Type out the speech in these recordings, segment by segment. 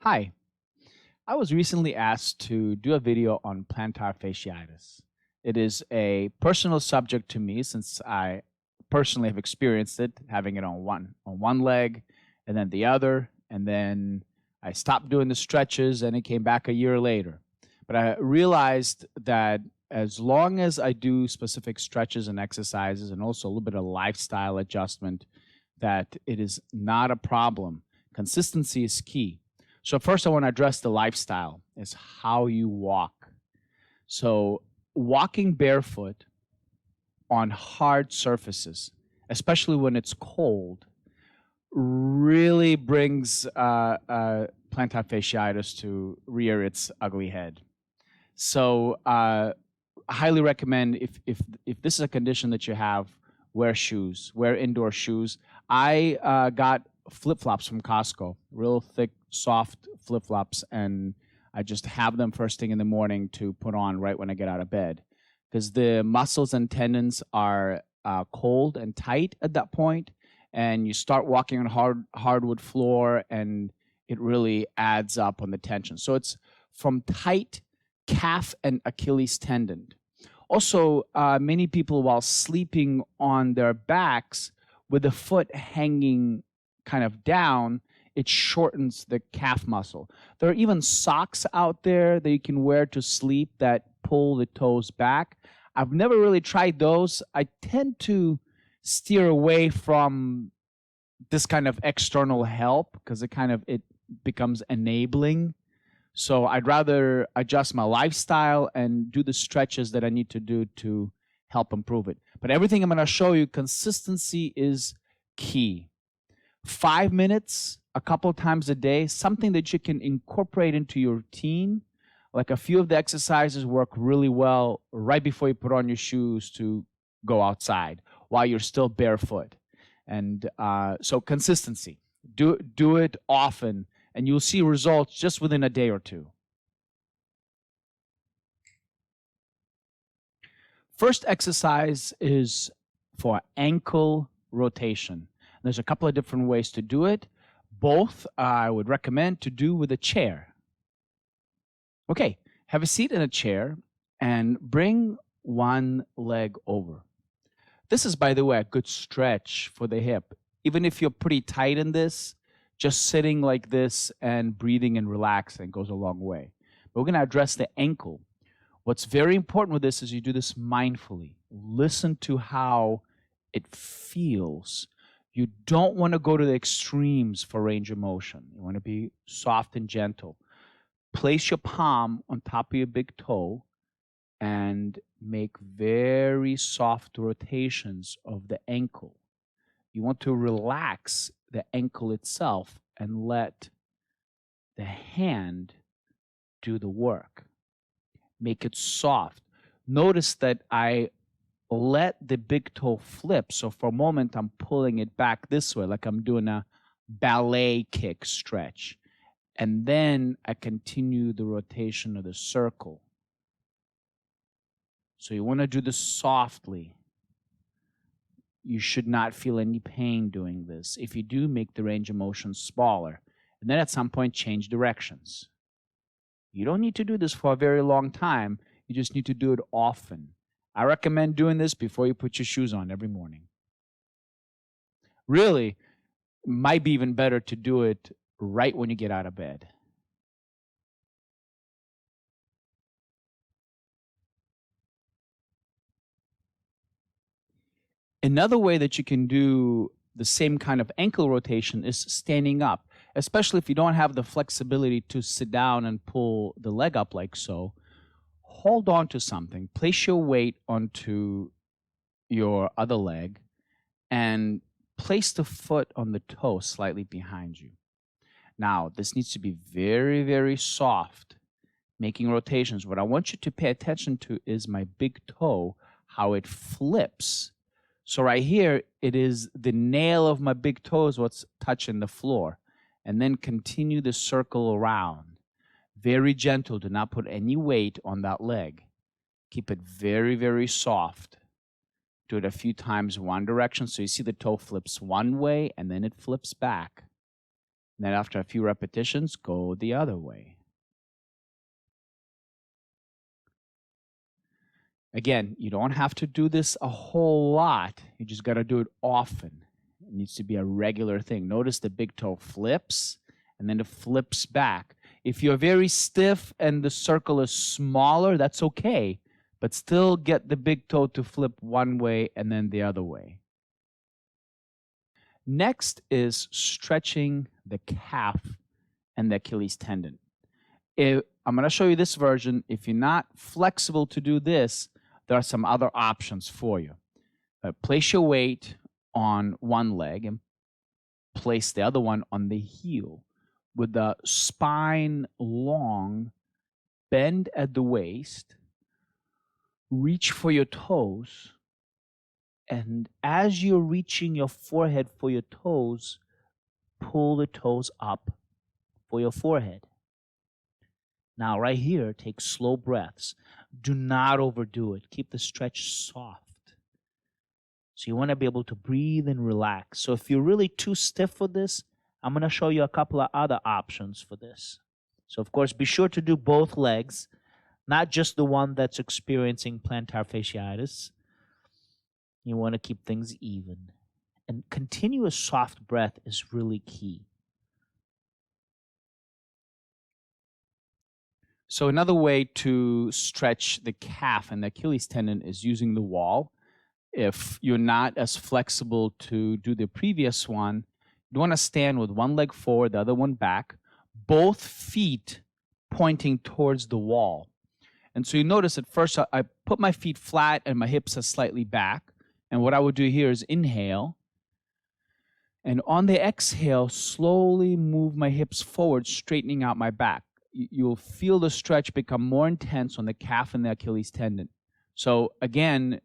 Hi, I was recently asked to do a video on plantar fasciitis. It is a personal subject to me since I personally have experienced it, having it on one leg and then the other, and then I stopped doing the stretches and it came back a year later. But I realized that as long as I do specific stretches and exercises and also a little bit of lifestyle adjustment, that it is not a problem. Consistency is key. So first I want to address the lifestyle is how you walk. So walking barefoot on hard surfaces, especially when it's cold, really brings plantar fasciitis to rear its ugly head. So I highly recommend if this is a condition that you have, wear shoes, wear indoor shoes. I got flip flops from Costco, real thick, soft flip flops, and I just have them first thing in the morning to put on right when I get out of bed, because the muscles and tendons are cold and tight at that point, and you start walking on hardwood floor, and it really adds up on the tension. So it's from tight calf and Achilles tendon. Also, many people, while sleeping on their backs with the foot hanging kind of down, it shortens the calf muscle. There are even socks out there that you can wear to sleep that pull the toes back. I've never really tried those. I tend to steer away from this kind of external help because it becomes enabling. So I'd rather adjust my lifestyle and do the stretches that I need to do to help improve it. But everything I'm going to show you, consistency is key. 5 minutes a couple of times a day, something that you can incorporate into your routine. Like a few of the exercises work really well right before you put on your shoes to go outside while you're still barefoot. And so consistency, do it often, and you'll see results just within a day or two. First exercise is for ankle rotation. There's a couple of different ways to do it. Both I would recommend to do with a chair. Okay, have a seat in a chair and bring one leg over. This is, by the way, a good stretch for the hip. Even if you're pretty tight in this, just sitting like this and breathing and relaxing goes a long way. But we're going to address the ankle. What's very important with this is you do this mindfully. Listen to how it feels. You don't want to go to the extremes for range of motion. You want to be soft and gentle. Place your palm on top of your big toe and make very soft rotations of the ankle. You want to relax the ankle itself and let the hand do the work. Make it soft. Notice that I let the big toe flip. So for a moment, I'm pulling it back this way, like I'm doing a ballet kick stretch. And then I continue the rotation of the circle. So you want to do this softly. You should not feel any pain doing this. If you do, make the range of motion smaller. And then at some point, change directions. You don't need to do this for a very long time. You just need to do it often. I recommend doing this before you put your shoes on every morning. Really, it might be even better to do it right when you get out of bed. Another way that you can do the same kind of ankle rotation is standing up, especially if you don't have the flexibility to sit down and pull the leg up like so. Hold on to something, place your weight onto your other leg, and place the foot on the toe slightly behind you. Now, this needs to be very, very soft, making rotations. What I want you to pay attention to is my big toe, how it flips. So right here, it is the nail of my big toe is what's touching the floor. And then continue the circle around. Very gentle. Do not put any weight on that leg. Keep it very, very soft. Do it a few times one direction. So you see the toe flips one way and then it flips back. And then after a few repetitions, go the other way. Again, you don't have to do this a whole lot. You just got to do it often. It needs to be a regular thing. Notice the big toe flips and then it flips back. If you're very stiff and the circle is smaller, that's okay. But still get the big toe to flip one way and then the other way. Next is stretching the calf and the Achilles tendon. I'm going to show you this version. If you're not flexible to do this, there are some other options for you. Place your weight on one leg and place the other one on the heel. With the spine long, bend at the waist, reach for your toes, and as you're reaching your forehead for your toes, pull the toes up for your forehead. Now, right here, take slow breaths. Do not overdo it. Keep the stretch soft. So you want to be able to breathe and relax. So if you're really too stiff for this, I'm going to show you a couple of other options for this. So, of course, be sure to do both legs, not just the one that's experiencing plantar fasciitis. You want to keep things even. And continuous soft breath is really key. So another way to stretch the calf and the Achilles tendon is using the wall. If you're not as flexible to do the previous one, you want to stand with one leg forward, the other one back, both feet pointing towards the wall. And so you notice at first I put my feet flat and my hips are slightly back. And what I would do here is inhale. And on the exhale, slowly move my hips forward, straightening out my back. You'll feel the stretch become more intense on the calf and the Achilles tendon. So again,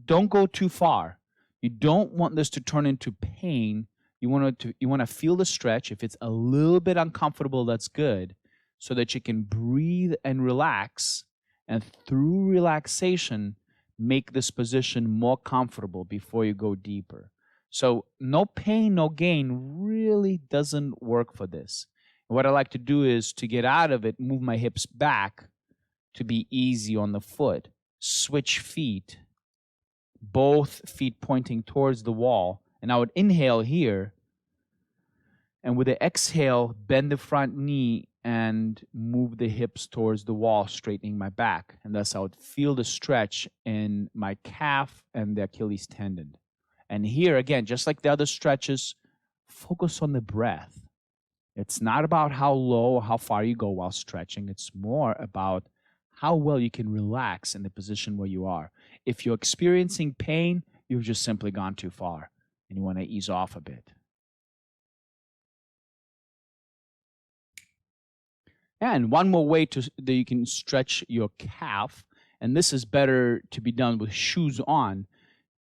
don't go too far. You don't want this to turn into pain. You want to feel the stretch. If it's a little bit uncomfortable, that's good, so that you can breathe and relax. And through relaxation, make this position more comfortable before you go deeper. So no pain, no gain really doesn't work for this. What I like to do is to get out of it, move my hips back to be easy on the foot. Switch feet, both feet pointing towards the wall. And I would inhale here. And with the exhale, bend the front knee and move the hips towards the wall, straightening my back. And thus I would feel the stretch in my calf and the Achilles tendon. And here, again, just like the other stretches, focus on the breath. It's not about how low or how far you go while stretching. It's more about how well you can relax in the position where you are. If you're experiencing pain, you've just simply gone too far, and you want to ease off a bit. And one more way that you can stretch your calf, and this is better to be done with shoes on,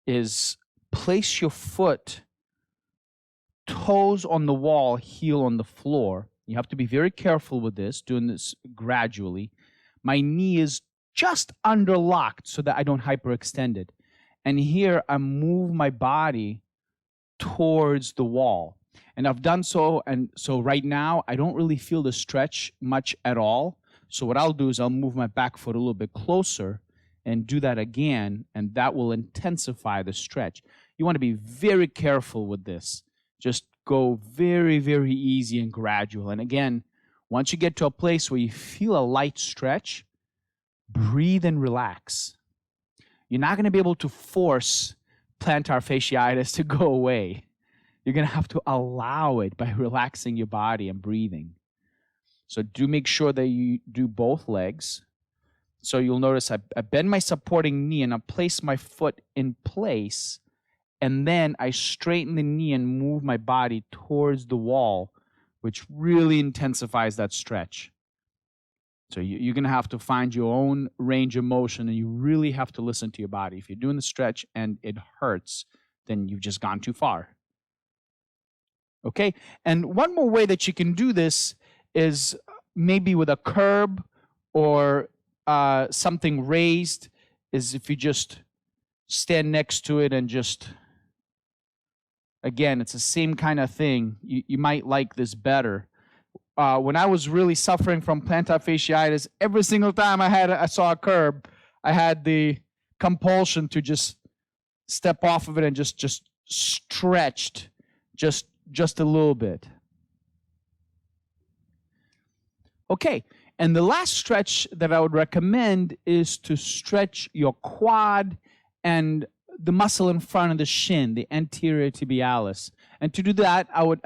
is place your foot toes on the wall, heel on the floor. You have to be very careful with this, doing this gradually. My knee is just underlocked so that I don't hyperextend it. And here I move my body towards the wall. And I've done so, and so right now I don't really feel the stretch much at all. So what I'll do is I'll move my back foot a little bit closer and do that again, and that will intensify the stretch. You want to be very careful with this. Just go very, very easy and gradual. And again, once you get to a place where you feel a light stretch, breathe and relax. You're not going to be able to force plantar fasciitis to go away. You're going to have to allow it by relaxing your body and breathing. So do make sure that you do both legs. So you'll notice I bend my supporting knee and I place my foot in place. And then I straighten the knee and move my body towards the wall, which really intensifies that stretch. So you're going to have to find your own range of motion, and you really have to listen to your body. If you're doing the stretch and it hurts, then you've just gone too far. Okay? And one more way that you can do this is maybe with a curb or something raised, is if you just stand next to it and just Again, it's the same kind of thing. You might like this better. When I was really suffering from plantar fasciitis, every single time I saw a curb, I had the compulsion to just step off of it and just stretched just a little bit. Okay, and the last stretch that I would recommend is to stretch your quad and the muscle in front of the shin, the anterior tibialis. And to do that, I would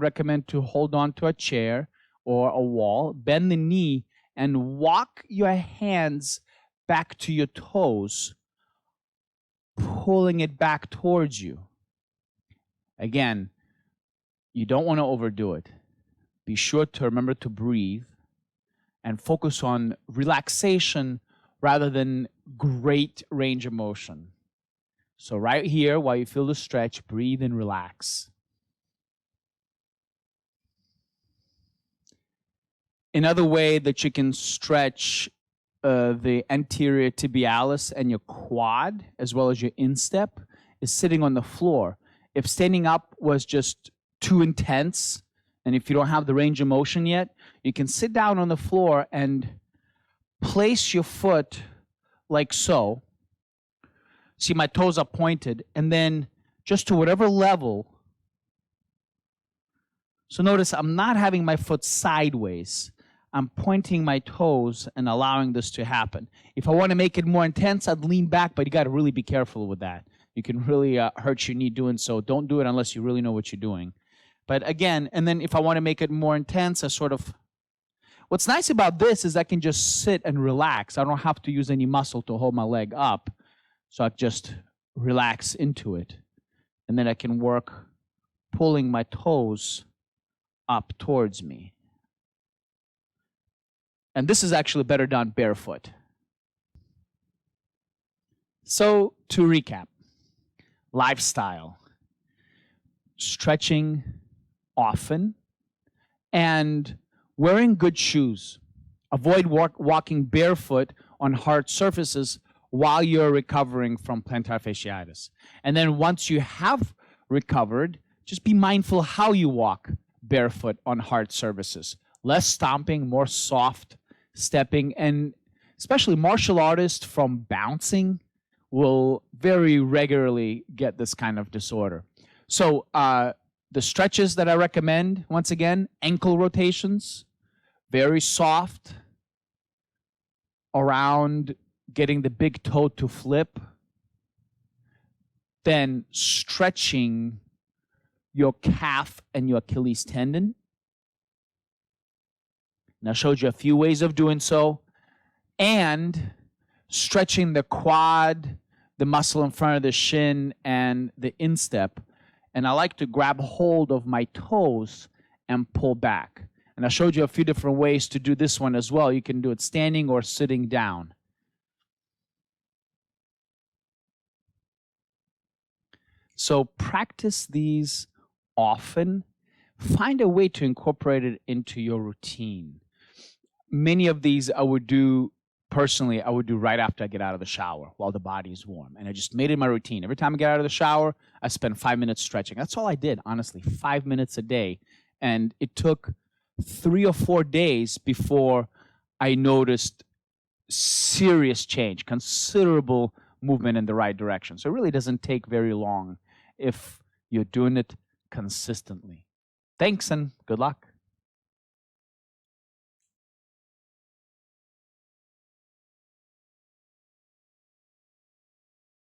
recommend to hold on to a chair or a wall, bend the knee, and walk your hands back to your toes, pulling it back towards you. Again, you don't want to overdo it. Be sure to remember to breathe and focus on relaxation rather than great range of motion. So right here, while you feel the stretch, breathe and relax. Another way that you can stretch the anterior tibialis and your quad, as well as your instep, is sitting on the floor. If standing up was just too intense, and if you don't have the range of motion yet, you can sit down on the floor and place your foot like so. See, my toes are pointed, and then just to whatever level. So notice I'm not having my foot sideways. I'm pointing my toes and allowing this to happen. If I want to make it more intense, I'd lean back, but you got to really be careful with that. You can really hurt your knee doing so. Don't do it unless you really know what you're doing. But again, and then if I want to make it more intense, I sort of... What's nice about this is I can just sit and relax. I don't have to use any muscle to hold my leg up. So I just relax into it. And then I can work pulling my toes up towards me. And this is actually better done barefoot. So to recap, lifestyle, stretching often, and wearing good shoes. Avoid walking barefoot on hard surfaces while you're recovering from plantar fasciitis. And then once you have recovered, just be mindful how you walk barefoot on hard surfaces. Less stomping, more soft stepping, and especially martial artists from bouncing will very regularly get this kind of disorder. So the stretches that I recommend, once again, ankle rotations, very soft around getting the big toe to flip, then stretching your calf and your Achilles tendon. And I showed you a few ways of doing so. And stretching the quad, the muscle in front of the shin, and the instep. And I like to grab hold of my toes and pull back. And I showed you a few different ways to do this one as well. You can do it standing or sitting down. So practice these often. Find a way to incorporate it into your routine. Many of these I would do personally, I would do right after I get out of the shower while the body is warm. And I just made it my routine. Every time I get out of the shower, I spend 5 minutes stretching. That's all I did, honestly, 5 minutes a day. And it took 3 or 4 days before I noticed serious change, considerable movement in the right direction. So it really doesn't take very long if you're doing it consistently. Thanks and good luck.